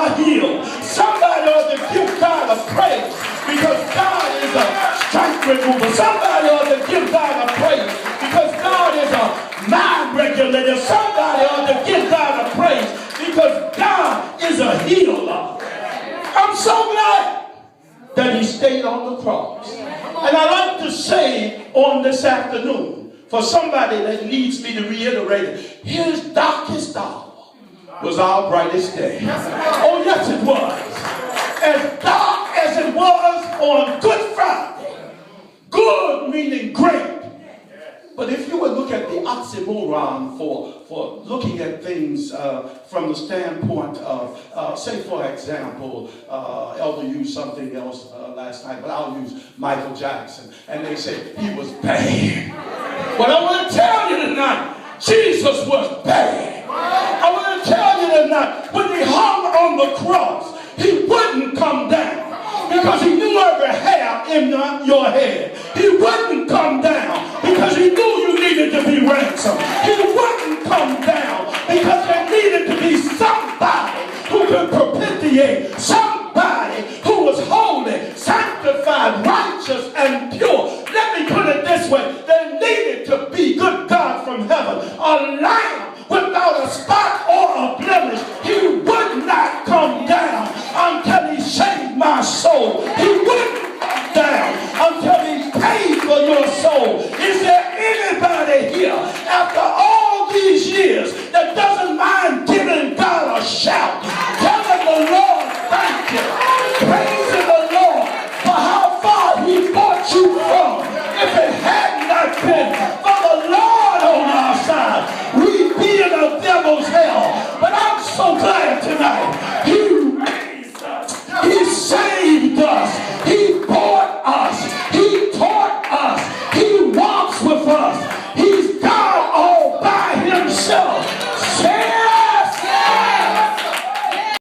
are healed. Somebody ought to give God a praise because God is a strength remover. Somebody ought to give God a praise because God is a mind regulator. Somebody ought to give God a praise because God is a healer. I'm so glad that he stayed on the cross. And I like to say on this afternoon, for somebody that needs me to reiterate it, his darkest hour was our brightest day. Oh yes it was. As dark as it was on Good Friday. Good meaning great. But if you would look at the oxymoron for looking at things from the standpoint of, say for example, Elder used something else last night, but I'll use Michael Jackson. And they say he was bad. But I want to tell you tonight, Jesus was bad. I want to tell you tonight, when he hung on the cross, he wouldn't come down. Because he knew every hair in your head. He wouldn't come down because he knew you needed to be ransomed. He wouldn't come down because there needed to be somebody who could propitiate, somebody who was holy, sanctified, righteous, and pure. Let me put it this way. There needed to be, good God from heaven, a lamb without a spot or a blemish. He would not come down until he saved my soul. He wouldn't come down until he paid for your soul. Is there anybody here after all these years that doesn't mind giving God a shout, telling the Lord thank you, praising the Lord for how far he brought you from? If it had not been for the Lord on our side, we'd be in a devil's hell. But I'm so glad tonight